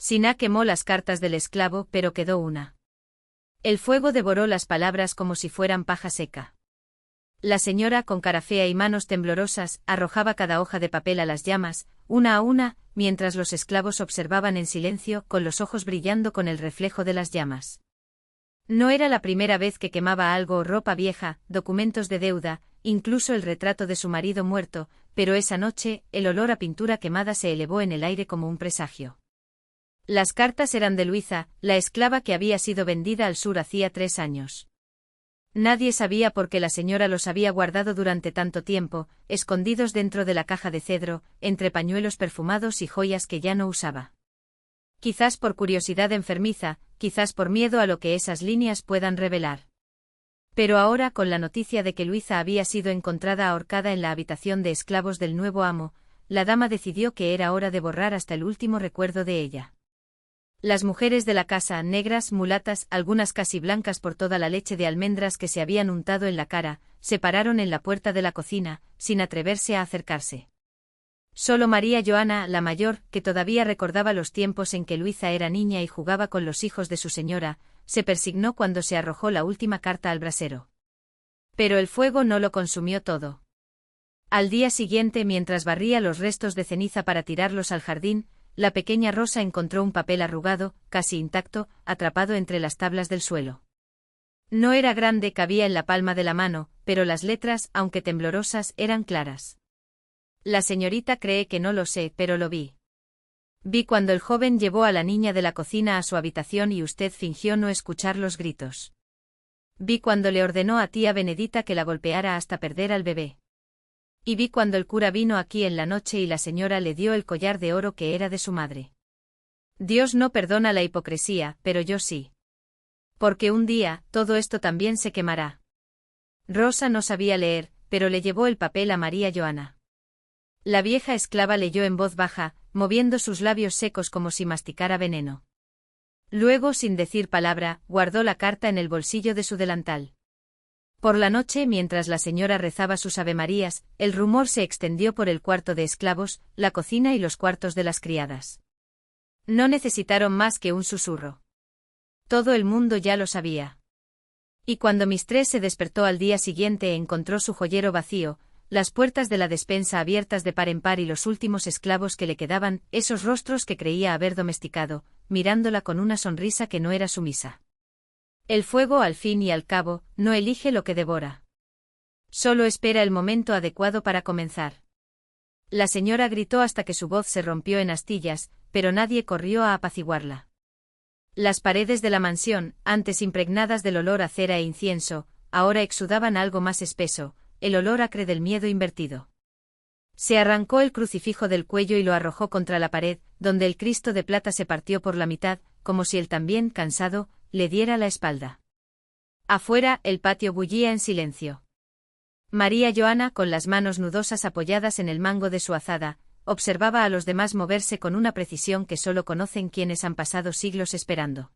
Siná quemó las cartas del esclavo, pero quedó una. El fuego devoró las palabras como si fueran paja seca. La señora, con cara fea y manos temblorosas, arrojaba cada hoja de papel a las llamas, una a una, mientras los esclavos observaban en silencio, con los ojos brillando con el reflejo de las llamas. No era la primera vez que quemaba algo: ropa vieja, documentos de deuda, incluso el retrato de su marido muerto, pero esa noche, el olor a pintura quemada se elevó en el aire como un presagio. Las cartas eran de Luisa, la esclava que había sido vendida al sur hacía 3 años. Nadie sabía por qué la señora los había guardado durante tanto tiempo, escondidos dentro de la caja de cedro, entre pañuelos perfumados y joyas que ya no usaba. Quizás por curiosidad enfermiza, quizás por miedo a lo que esas líneas puedan revelar. Pero ahora, con la noticia de que Luisa había sido encontrada ahorcada en la habitación de esclavos del nuevo amo, la dama decidió que era hora de borrar hasta el último recuerdo de ella. Las mujeres de la casa, negras, mulatas, algunas casi blancas por toda la leche de almendras que se habían untado en la cara, se pararon en la puerta de la cocina, sin atreverse a acercarse. Solo María Joana, la mayor, que todavía recordaba los tiempos en que Luisa era niña y jugaba con los hijos de su señora, se persignó cuando se arrojó la última carta al brasero. Pero el fuego no lo consumió todo. Al día siguiente, mientras barría los restos de ceniza para tirarlos al jardín, la pequeña Rosa encontró un papel arrugado, casi intacto, atrapado entre las tablas del suelo. No era grande, cabía en la palma de la mano, pero las letras, aunque temblorosas, eran claras. La señorita cree que no lo sé, pero lo vi. Vi cuando el joven llevó a la niña de la cocina a su habitación y usted fingió no escuchar los gritos. Vi cuando le ordenó a tía Benedita que la golpeara hasta perder al bebé. Y vi cuando el cura vino aquí en la noche y la señora le dio el collar de oro que era de su madre. Dios no perdona la hipocresía, pero yo sí. Porque un día, todo esto también se quemará. Rosa no sabía leer, pero le llevó el papel a María Joana. La vieja esclava leyó en voz baja, moviendo sus labios secos como si masticara veneno. Luego, sin decir palabra, guardó la carta en el bolsillo de su delantal. Por la noche, mientras la señora rezaba sus avemarías, el rumor se extendió por el cuarto de esclavos, la cocina y los cuartos de las criadas. No necesitaron más que un susurro. Todo el mundo ya lo sabía. Y cuando Mistress se despertó al día siguiente encontró su joyero vacío, las puertas de la despensa abiertas de par en par y los últimos esclavos que le quedaban, esos rostros que creía haber domesticado, mirándola con una sonrisa que no era sumisa. El fuego, al fin y al cabo, no elige lo que devora. Solo espera el momento adecuado para comenzar. La señora gritó hasta que su voz se rompió en astillas, pero nadie corrió a apaciguarla. Las paredes de la mansión, antes impregnadas del olor a cera e incienso, ahora exudaban algo más espeso, el olor acre del miedo invertido. Se arrancó el crucifijo del cuello y lo arrojó contra la pared, donde el Cristo de plata se partió por la mitad, como si él también, cansado, le diera la espalda. Afuera, el patio bullía en silencio. María Joana, con las manos nudosas apoyadas en el mango de su azada, observaba a los demás moverse con una precisión que solo conocen quienes han pasado siglos esperando.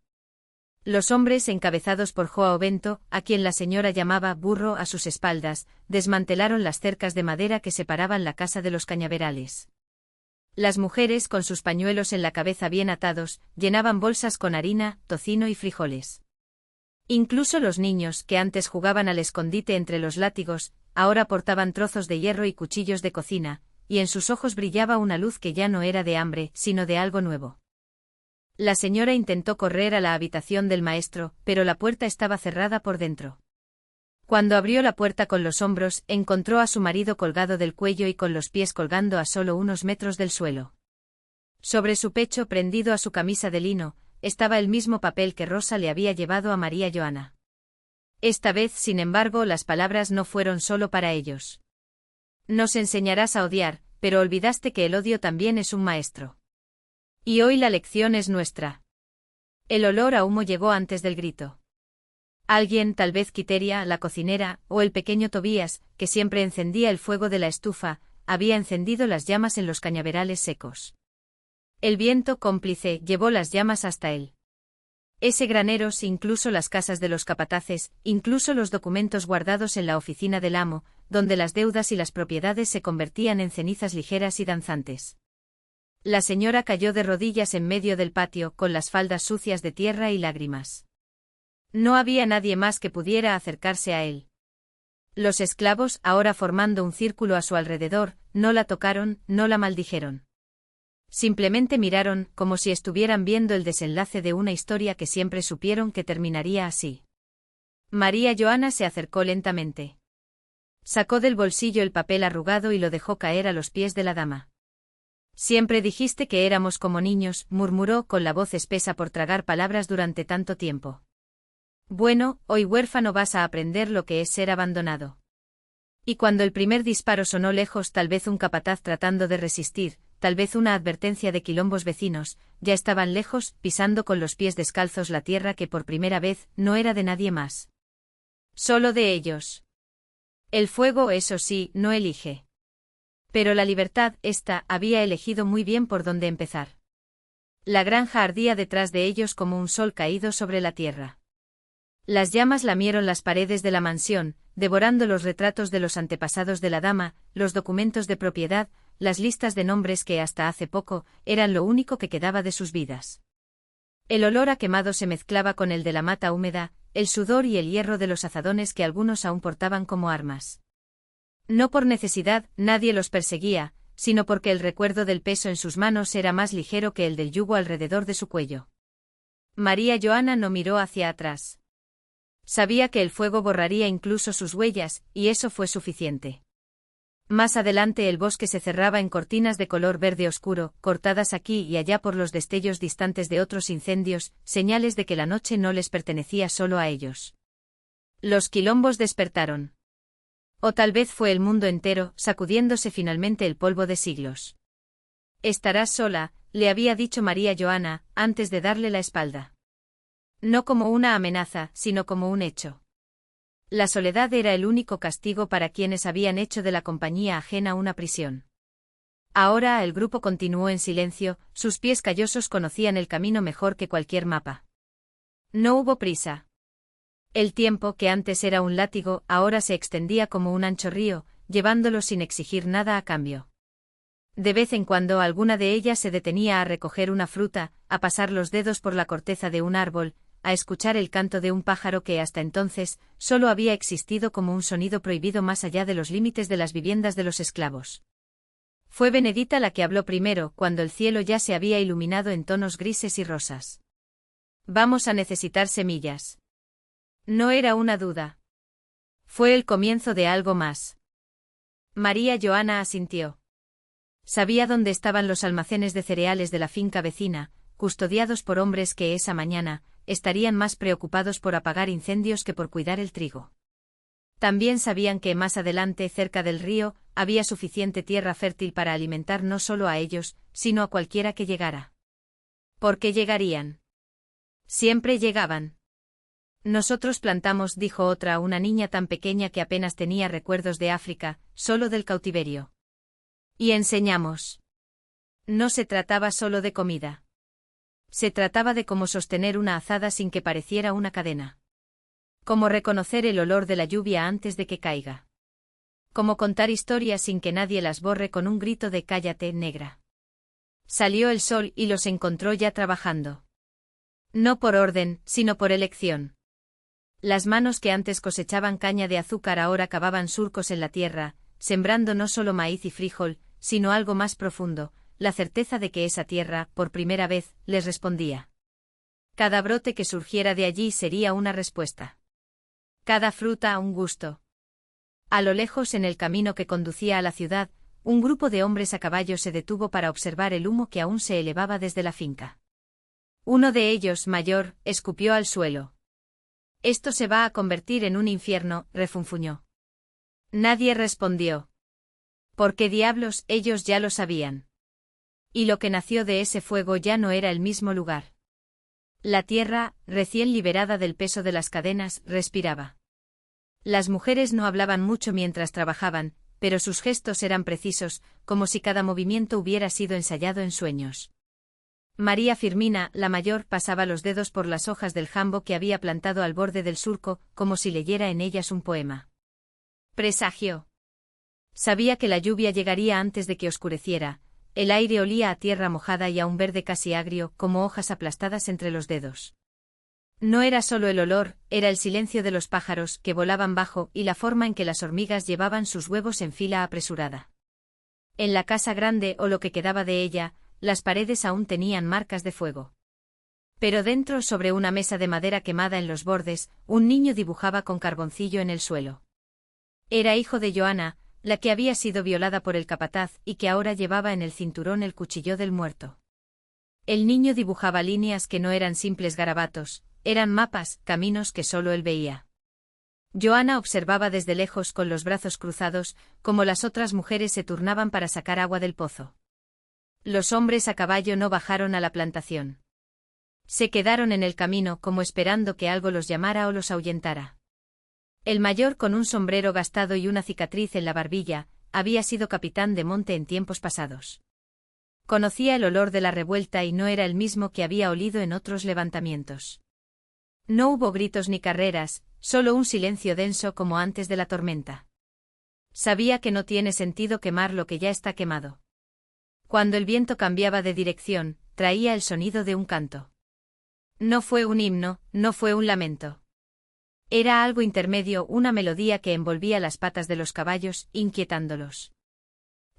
Los hombres, encabezados por Joao Bento, a quien la señora llamaba burro a sus espaldas, desmantelaron las cercas de madera que separaban la casa de los cañaverales. Las mujeres, con sus pañuelos en la cabeza bien atados, llenaban bolsas con harina, tocino y frijoles. Incluso los niños, que antes jugaban al escondite entre los látigos, ahora portaban trozos de hierro y cuchillos de cocina, y en sus ojos brillaba una luz que ya no era de hambre, sino de algo nuevo. La señora intentó correr a la habitación del maestro, pero la puerta estaba cerrada por dentro. Cuando abrió la puerta con los hombros, encontró a su marido colgado del cuello y con los pies colgando a solo unos metros del suelo. Sobre su pecho, prendido a su camisa de lino, estaba el mismo papel que Rosa le había llevado a María Joana. Esta vez, sin embargo, las palabras no fueron solo para ellos. Nos enseñarás a odiar, pero olvidaste que el odio también es un maestro. Y hoy la lección es nuestra. El olor a humo llegó antes del grito. Alguien, tal vez Quiteria, la cocinera, o el pequeño Tobías, que siempre encendía el fuego de la estufa, había encendido las llamas en los cañaverales secos. El viento, cómplice, llevó las llamas hasta él. Ese graneros, incluso las casas de los capataces, incluso los documentos guardados en la oficina del amo, donde las deudas y las propiedades se convertían en cenizas ligeras y danzantes. La señora cayó de rodillas en medio del patio, con las faldas sucias de tierra y lágrimas. No había nadie más que pudiera acercarse a él. Los esclavos, ahora formando un círculo a su alrededor, no la tocaron, no la maldijeron. Simplemente miraron, como si estuvieran viendo el desenlace de una historia que siempre supieron que terminaría así. María Joana se acercó lentamente. Sacó del bolsillo el papel arrugado y lo dejó caer a los pies de la dama. Siempre dijiste que éramos como niños, murmuró con la voz espesa por tragar palabras durante tanto tiempo. Bueno, hoy huérfano vas a aprender lo que es ser abandonado. Y cuando el primer disparo sonó lejos, tal vez un capataz tratando de resistir, tal vez una advertencia de quilombos vecinos, ya estaban lejos, pisando con los pies descalzos la tierra que por primera vez no era de nadie más. Solo de ellos. El fuego, eso sí, no elige. Pero la libertad, esta, había elegido muy bien por dónde empezar. La granja ardía detrás de ellos como un sol caído sobre la tierra. Las llamas lamieron las paredes de la mansión, devorando los retratos de los antepasados de la dama, los documentos de propiedad, las listas de nombres que hasta hace poco eran lo único que quedaba de sus vidas. El olor a quemado se mezclaba con el de la mata húmeda, el sudor y el hierro de los azadones que algunos aún portaban como armas. No por necesidad, nadie los perseguía, sino porque el recuerdo del peso en sus manos era más ligero que el del yugo alrededor de su cuello. María Joana no miró hacia atrás. Sabía que el fuego borraría incluso sus huellas, y eso fue suficiente. Más adelante el bosque se cerraba en cortinas de color verde oscuro, cortadas aquí y allá por los destellos distantes de otros incendios, señales de que la noche no les pertenecía solo a ellos. Los quilombos despertaron. O tal vez fue el mundo entero, sacudiéndose finalmente el polvo de siglos. Estarás sola, le había dicho María Joana, antes de darle la espalda. No como una amenaza, sino como un hecho. La soledad era el único castigo para quienes habían hecho de la compañía ajena una prisión. Ahora el grupo continuó en silencio, sus pies callosos conocían el camino mejor que cualquier mapa. No hubo prisa. El tiempo, que antes era un látigo, ahora se extendía como un ancho río, llevándolos sin exigir nada a cambio. De vez en cuando alguna de ellas se detenía a recoger una fruta, a pasar los dedos por la corteza de un árbol, a escuchar el canto de un pájaro que hasta entonces solo había existido como un sonido prohibido más allá de los límites de las viviendas de los esclavos. Fue Benedita la que habló primero, cuando el cielo ya se había iluminado en tonos grises y rosas. Vamos a necesitar semillas. No era una duda. Fue el comienzo de algo más. María Joana asintió. Sabía dónde estaban los almacenes de cereales de la finca vecina, custodiados por hombres que esa mañana estarían más preocupados por apagar incendios que por cuidar el trigo. También sabían que más adelante, cerca del río, había suficiente tierra fértil para alimentar no solo a ellos, sino a cualquiera que llegara. ¿Por qué llegarían? Siempre llegaban. Nosotros plantamos, dijo otra, una niña tan pequeña que apenas tenía recuerdos de África, solo del cautiverio. Y enseñamos. No se trataba solo de comida. Se trataba de cómo sostener una azada sin que pareciera una cadena. Cómo reconocer el olor de la lluvia antes de que caiga. Cómo contar historias sin que nadie las borre con un grito de «cállate, negra». Salió el sol y los encontró ya trabajando. No por orden, sino por elección. Las manos que antes cosechaban caña de azúcar ahora cavaban surcos en la tierra, sembrando no solo maíz y frijol, sino algo más profundo, la certeza de que esa tierra, por primera vez, les respondía. Cada brote que surgiera de allí sería una respuesta. Cada fruta un gusto. A lo lejos, en el camino que conducía a la ciudad, un grupo de hombres a caballo se detuvo para observar el humo que aún se elevaba desde la finca. Uno de ellos, mayor, escupió al suelo. Esto se va a convertir en un infierno, refunfuñó. Nadie respondió. ¿Por qué diablos? Ellos ya lo sabían. Y lo que nació de ese fuego ya no era el mismo lugar. La tierra, recién liberada del peso de las cadenas, respiraba. Las mujeres no hablaban mucho mientras trabajaban, pero sus gestos eran precisos, como si cada movimiento hubiera sido ensayado en sueños. María Firmina, la mayor, pasaba los dedos por las hojas del jambo que había plantado al borde del surco, como si leyera en ellas un poema. Presagió. Sabía que la lluvia llegaría antes de que oscureciera, el aire olía a tierra mojada y a un verde casi agrio, como hojas aplastadas entre los dedos. No era solo el olor, era el silencio de los pájaros que volaban bajo y la forma en que las hormigas llevaban sus huevos en fila apresurada. En la casa grande o lo que quedaba de ella, las paredes aún tenían marcas de fuego. Pero dentro, sobre una mesa de madera quemada en los bordes, un niño dibujaba con carboncillo en el suelo. Era hijo de Joana, la que había sido violada por el capataz y que ahora llevaba en el cinturón el cuchillo del muerto. El niño dibujaba líneas que no eran simples garabatos, eran mapas, caminos que solo él veía. Joana observaba desde lejos con los brazos cruzados, como las otras mujeres se turnaban para sacar agua del pozo. Los hombres a caballo no bajaron a la plantación. Se quedaron en el camino como esperando que algo los llamara o los ahuyentara. El mayor, con un sombrero gastado y una cicatriz en la barbilla, había sido capitán de monte en tiempos pasados. Conocía el olor de la revuelta y no era el mismo que había olido en otros levantamientos. No hubo gritos ni carreras, solo un silencio denso como antes de la tormenta. Sabía que no tiene sentido quemar lo que ya está quemado. Cuando el viento cambiaba de dirección, traía el sonido de un canto. No fue un himno, no fue un lamento. Era algo intermedio, una melodía que envolvía las patas de los caballos, inquietándolos.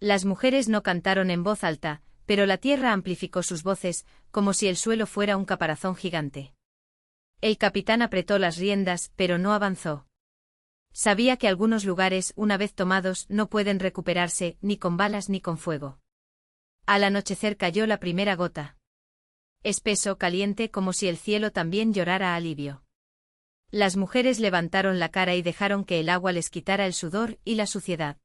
Las mujeres no cantaron en voz alta, pero la tierra amplificó sus voces, como si el suelo fuera un caparazón gigante. El capitán apretó las riendas, pero no avanzó. Sabía que algunos lugares, una vez tomados, no pueden recuperarse, ni con balas ni con fuego. Al anochecer cayó la primera gota. Espeso, caliente, como si el cielo también llorara alivio. Las mujeres levantaron la cara y dejaron que el agua les quitara el sudor y la suciedad.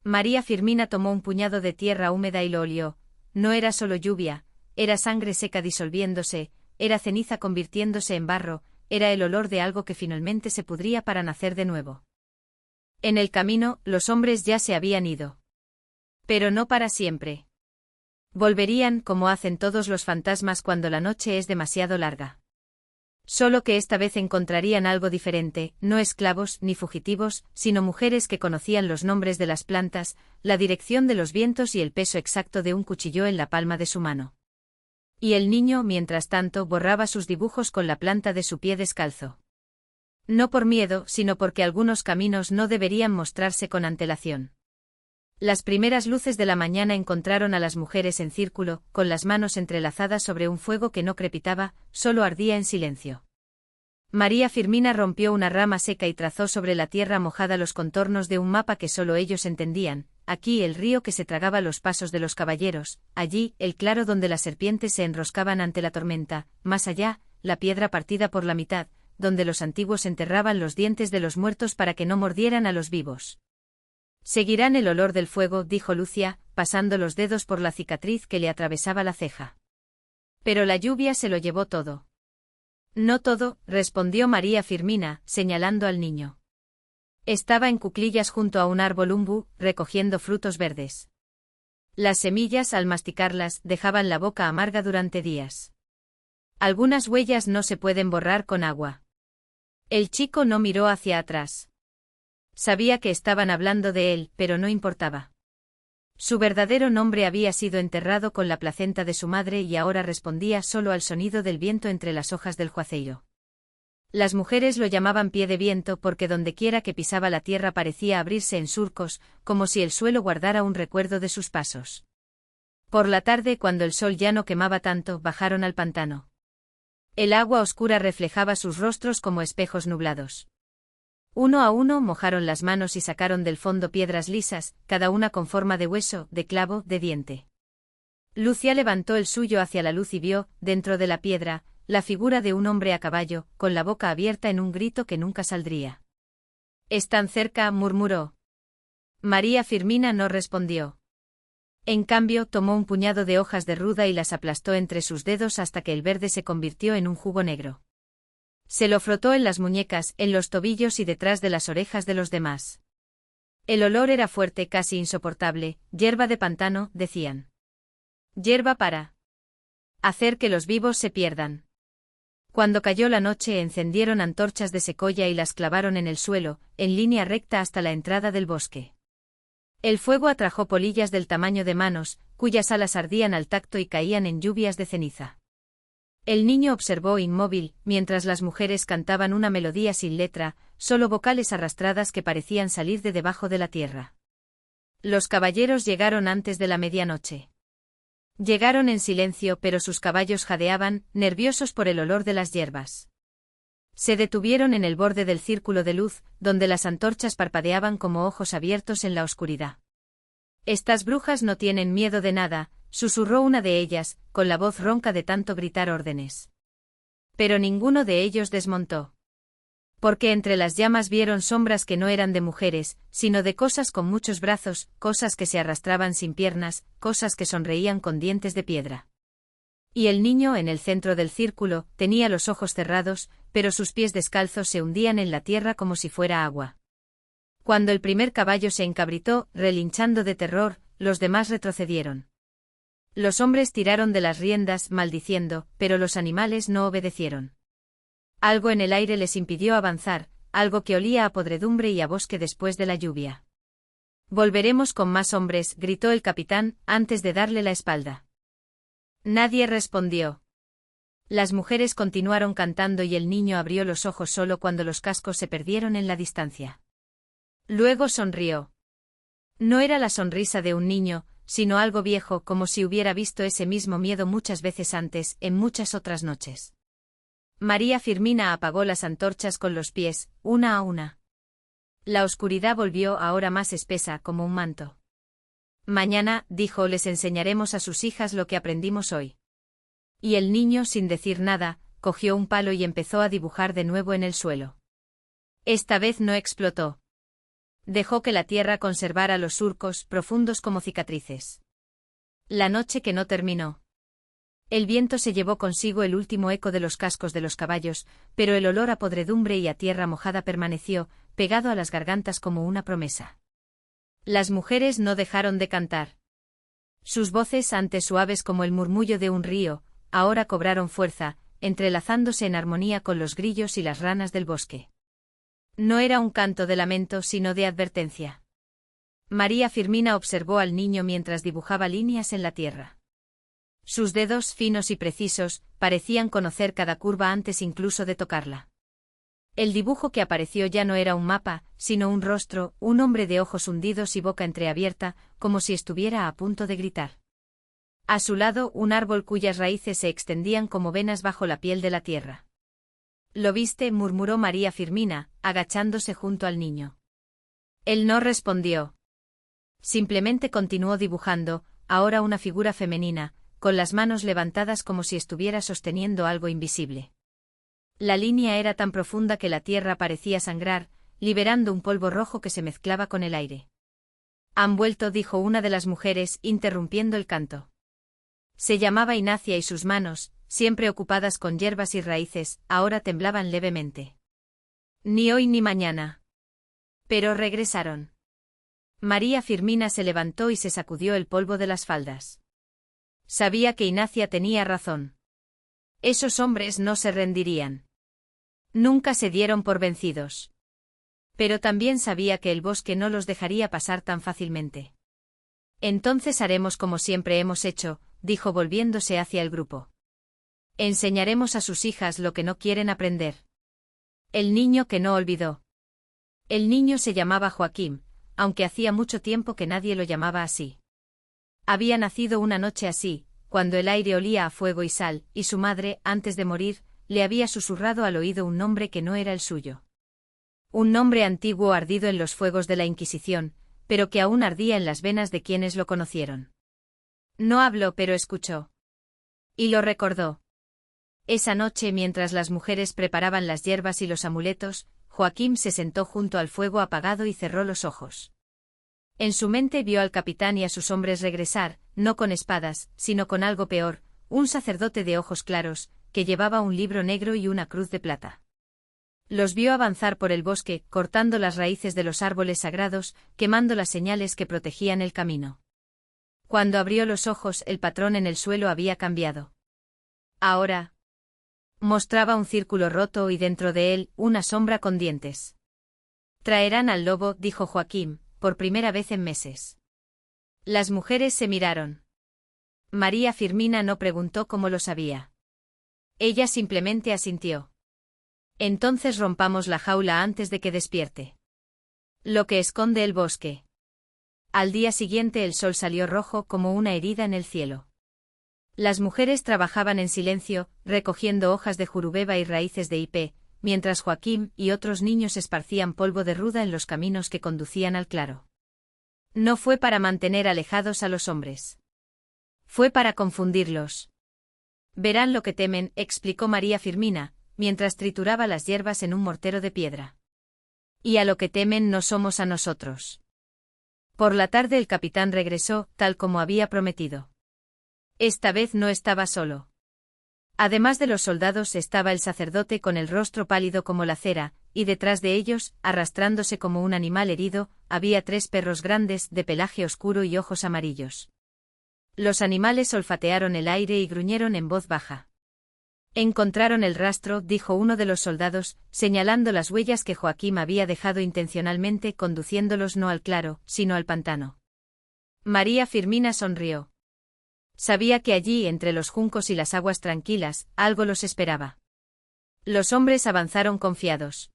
María Firmina tomó un puñado de tierra húmeda y lo olió. No era solo lluvia, era sangre seca disolviéndose, era ceniza convirtiéndose en barro, era el olor de algo que finalmente se pudría para nacer de nuevo. En el camino, los hombres ya se habían ido. Pero no para siempre. Volverían como hacen todos los fantasmas cuando la noche es demasiado larga. Solo que esta vez encontrarían algo diferente, no esclavos ni fugitivos, sino mujeres que conocían los nombres de las plantas, la dirección de los vientos y el peso exacto de un cuchillo en la palma de su mano. Y el niño, mientras tanto, borraba sus dibujos con la planta de su pie descalzo. No por miedo, sino porque algunos caminos no deberían mostrarse con antelación. Las primeras luces de la mañana encontraron a las mujeres en círculo, con las manos entrelazadas sobre un fuego que no crepitaba, solo ardía en silencio. María Firmina rompió una rama seca y trazó sobre la tierra mojada los contornos de un mapa que solo ellos entendían, aquí el río que se tragaba los pasos de los caballeros, allí el claro donde las serpientes se enroscaban ante la tormenta, más allá, la piedra partida por la mitad, donde los antiguos enterraban los dientes de los muertos para que no mordieran a los vivos. Seguirán el olor del fuego, dijo Lucia, pasando los dedos por la cicatriz que le atravesaba la ceja. Pero la lluvia se lo llevó todo. No todo, respondió María Firmina, señalando al niño. Estaba en cuclillas junto a un árbol umbu, recogiendo frutos verdes. Las semillas, al masticarlas, dejaban la boca amarga durante días. Algunas huellas no se pueden borrar con agua. El chico no miró hacia atrás. Sabía que estaban hablando de él, pero no importaba. Su verdadero nombre había sido enterrado con la placenta de su madre y ahora respondía solo al sonido del viento entre las hojas del juazeiro. Las mujeres lo llamaban pie de viento porque dondequiera que pisaba la tierra parecía abrirse en surcos, como si el suelo guardara un recuerdo de sus pasos. Por la tarde, cuando el sol ya no quemaba tanto, bajaron al pantano. El agua oscura reflejaba sus rostros como espejos nublados. Uno a uno mojaron las manos y sacaron del fondo piedras lisas, cada una con forma de hueso, de clavo, de diente. Lucia levantó el suyo hacia la luz y vio, dentro de la piedra, la figura de un hombre a caballo, con la boca abierta en un grito que nunca saldría. «Están cerca», murmuró. María Firmina no respondió. En cambio, tomó un puñado de hojas de ruda y las aplastó entre sus dedos hasta que el verde se convirtió en un jugo negro. Se lo frotó en las muñecas, en los tobillos y detrás de las orejas de los demás. El olor era fuerte, casi insoportable, hierba de pantano, decían. Hierba para hacer que los vivos se pierdan. Cuando cayó la noche encendieron antorchas de secoya y las clavaron en el suelo, en línea recta hasta la entrada del bosque. El fuego atrajo polillas del tamaño de manos, cuyas alas ardían al tacto y caían en lluvias de ceniza. El niño observó inmóvil, mientras las mujeres cantaban una melodía sin letra, solo vocales arrastradas que parecían salir de debajo de la tierra. Los caballeros llegaron antes de la medianoche. Llegaron en silencio, pero sus caballos jadeaban, nerviosos por el olor de las hierbas. Se detuvieron en el borde del círculo de luz, donde las antorchas parpadeaban como ojos abiertos en la oscuridad. «Estas brujas no tienen miedo de nada», susurró una de ellas, con la voz ronca de tanto gritar órdenes. Pero ninguno de ellos desmontó. Porque entre las llamas vieron sombras que no eran de mujeres, sino de cosas con muchos brazos, cosas que se arrastraban sin piernas, cosas que sonreían con dientes de piedra. Y el niño en el centro del círculo tenía los ojos cerrados, pero sus pies descalzos se hundían en la tierra como si fuera agua. Cuando el primer caballo se encabritó, relinchando de terror, los demás retrocedieron. Los hombres tiraron de las riendas, maldiciendo, pero los animales no obedecieron. Algo en el aire les impidió avanzar, algo que olía a podredumbre y a bosque después de la lluvia. «Volveremos con más hombres», gritó el capitán, antes de darle la espalda. Nadie respondió. Las mujeres continuaron cantando y el niño abrió los ojos solo cuando los cascos se perdieron en la distancia. Luego sonrió. No era la sonrisa de un niño, sino algo viejo, como si hubiera visto ese mismo miedo muchas veces antes, en muchas otras noches. María Firmina apagó las antorchas con los pies, una a una. La oscuridad volvió ahora más espesa como un manto. «Mañana», dijo, «les enseñaremos a sus hijas lo que aprendimos hoy». Y el niño, sin decir nada, cogió un palo y empezó a dibujar de nuevo en el suelo. Esta vez no explotó. Dejó que la tierra conservara los surcos, profundos como cicatrices. La noche que no terminó. El viento se llevó consigo el último eco de los cascos de los caballos, pero el olor a podredumbre y a tierra mojada permaneció, pegado a las gargantas como una promesa. Las mujeres no dejaron de cantar. Sus voces, antes suaves como el murmullo de un río, ahora cobraron fuerza, entrelazándose en armonía con los grillos y las ranas del bosque. No era un canto de lamento, sino de advertencia. María Firmina observó al niño mientras dibujaba líneas en la tierra. Sus dedos, finos y precisos, parecían conocer cada curva antes incluso de tocarla. El dibujo que apareció ya no era un mapa, sino un rostro, un hombre de ojos hundidos y boca entreabierta, como si estuviera a punto de gritar. A su lado, un árbol cuyas raíces se extendían como venas bajo la piel de la tierra. «¿Lo viste?», murmuró María Firmina, agachándose junto al niño. Él no respondió. Simplemente continuó dibujando, ahora una figura femenina, con las manos levantadas como si estuviera sosteniendo algo invisible. La línea era tan profunda que la tierra parecía sangrar, liberando un polvo rojo que se mezclaba con el aire. «Han vuelto», dijo una de las mujeres, interrumpiendo el canto. Se llamaba Ignacia y sus manos, siempre ocupadas con hierbas y raíces, ahora temblaban levemente. «Ni hoy ni mañana». Pero regresaron. María Firmina se levantó y se sacudió el polvo de las faldas. Sabía que Ignacia tenía razón. Esos hombres no se rendirían. Nunca se dieron por vencidos. Pero también sabía que el bosque no los dejaría pasar tan fácilmente. «Entonces haremos como siempre hemos hecho», dijo volviéndose hacia el grupo. «Enseñaremos a sus hijas lo que no quieren aprender». El niño que no olvidó. El niño se llamaba Joaquín, aunque hacía mucho tiempo que nadie lo llamaba así. Había nacido una noche así, cuando el aire olía a fuego y sal, y su madre, antes de morir, le había susurrado al oído un nombre que no era el suyo. Un nombre antiguo ardido en los fuegos de la Inquisición, pero que aún ardía en las venas de quienes lo conocieron. No habló, pero escuchó. Y lo recordó. Esa noche, mientras las mujeres preparaban las hierbas y los amuletos, Joaquín se sentó junto al fuego apagado y cerró los ojos. En su mente vio al capitán y a sus hombres regresar, no con espadas, sino con algo peor, un sacerdote de ojos claros, que llevaba un libro negro y una cruz de plata. Los vio avanzar por el bosque, cortando las raíces de los árboles sagrados, quemando las señales que protegían el camino. Cuando abrió los ojos, el patrón en el suelo había cambiado. Ahora mostraba un círculo roto y dentro de él, una sombra con dientes. «Traerán al lobo», dijo Joaquín, por primera vez en meses. Las mujeres se miraron. María Firmina no preguntó cómo lo sabía. Ella simplemente asintió. Entonces rompamos la jaula antes de que despierte. Lo que esconde el bosque. Al día siguiente el sol salió rojo como una herida en el cielo. Las mujeres trabajaban en silencio, recogiendo hojas de jurubeba y raíces de hipé, mientras Joaquín y otros niños esparcían polvo de ruda en los caminos que conducían al claro. No fue para mantener alejados a los hombres. Fue para confundirlos. Verán lo que temen, explicó María Firmina, mientras trituraba las hierbas en un mortero de piedra. Y a lo que temen no somos a nosotros. Por la tarde el capitán regresó, tal como había prometido. Esta vez no estaba solo. Además de los soldados estaba el sacerdote con el rostro pálido como la cera, y detrás de ellos, arrastrándose como un animal herido, había 3 perros grandes de pelaje oscuro y ojos amarillos. Los animales olfatearon el aire y gruñeron en voz baja. Encontraron el rastro, dijo uno de los soldados, señalando las huellas que Joaquín había dejado intencionalmente conduciéndolos no al claro, sino al pantano. María Firmina sonrió. Sabía que allí, entre los juncos y las aguas tranquilas, algo los esperaba. Los hombres avanzaron confiados.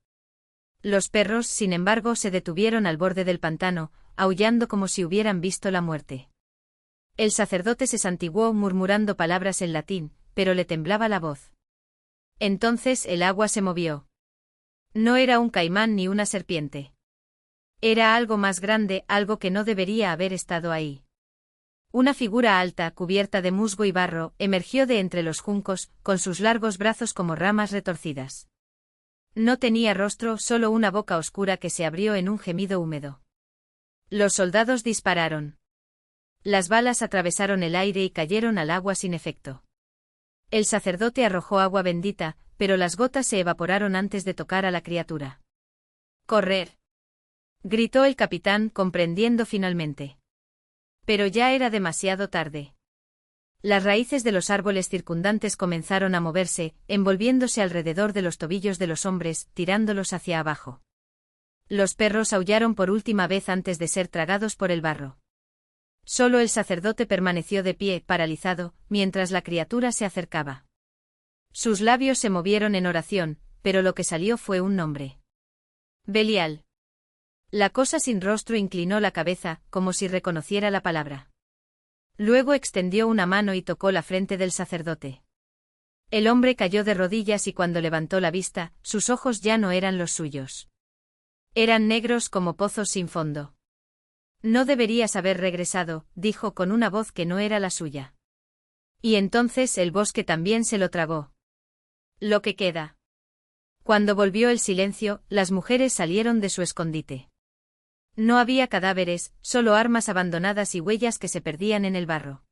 Los perros, sin embargo, se detuvieron al borde del pantano, aullando como si hubieran visto la muerte. El sacerdote se santiguó murmurando palabras en latín, pero le temblaba la voz. Entonces el agua se movió. No era un caimán ni una serpiente. Era algo más grande, algo que no debería haber estado ahí. Una figura alta, cubierta de musgo y barro, emergió de entre los juncos, con sus largos brazos como ramas retorcidas. No tenía rostro, solo una boca oscura que se abrió en un gemido húmedo. Los soldados dispararon. Las balas atravesaron el aire y cayeron al agua sin efecto. El sacerdote arrojó agua bendita, pero las gotas se evaporaron antes de tocar a la criatura. ¡Correr!, gritó el capitán, comprendiendo finalmente. Pero ya era demasiado tarde. Las raíces de los árboles circundantes comenzaron a moverse, envolviéndose alrededor de los tobillos de los hombres, tirándolos hacia abajo. Los perros aullaron por última vez antes de ser tragados por el barro. Solo el sacerdote permaneció de pie, paralizado, mientras la criatura se acercaba. Sus labios se movieron en oración, pero lo que salió fue un nombre. Belial. La cosa sin rostro inclinó la cabeza, como si reconociera la palabra. Luego extendió una mano y tocó la frente del sacerdote. El hombre cayó de rodillas y cuando levantó la vista, sus ojos ya no eran los suyos. Eran negros como pozos sin fondo. No deberías haber regresado, dijo con una voz que no era la suya. Y entonces el bosque también se lo tragó. Lo que queda. Cuando volvió el silencio, las mujeres salieron de su escondite. No había cadáveres, solo armas abandonadas y huellas que se perdían en el barro.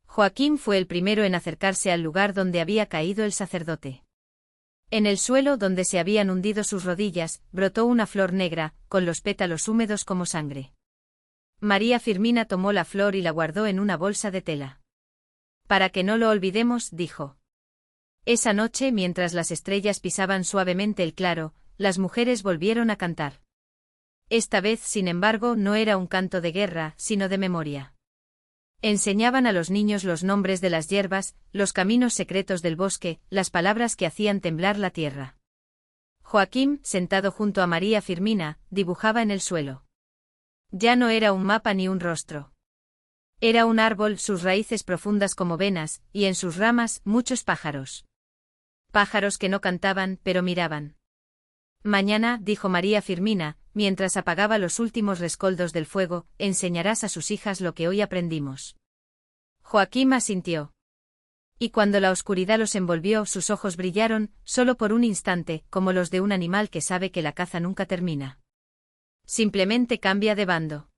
Joaquín fue el primero en acercarse al lugar donde había caído el sacerdote. En el suelo donde se habían hundido sus rodillas, brotó una flor negra, con los pétalos húmedos como sangre. María Firmina tomó la flor y la guardó en una bolsa de tela. Para que no lo olvidemos, dijo. Esa noche, mientras las estrellas pisaban suavemente el claro, las mujeres volvieron a cantar. Esta vez, sin embargo, no era un canto de guerra, sino de memoria. Enseñaban a los niños los nombres de las hierbas, los caminos secretos del bosque, las palabras que hacían temblar la tierra. Joaquín, sentado junto a María Firmina, dibujaba en el suelo. Ya no era un mapa ni un rostro. Era un árbol, sus raíces profundas como venas, y en sus ramas, muchos pájaros. Pájaros que no cantaban, pero miraban. Mañana, dijo María Firmina, mientras apagaba los últimos rescoldos del fuego, enseñarás a sus hijas lo que hoy aprendimos. Joaquín asintió. Y cuando la oscuridad los envolvió, sus ojos brillaron, solo por un instante, como los de un animal que sabe que la caza nunca termina. Simplemente cambia de bando.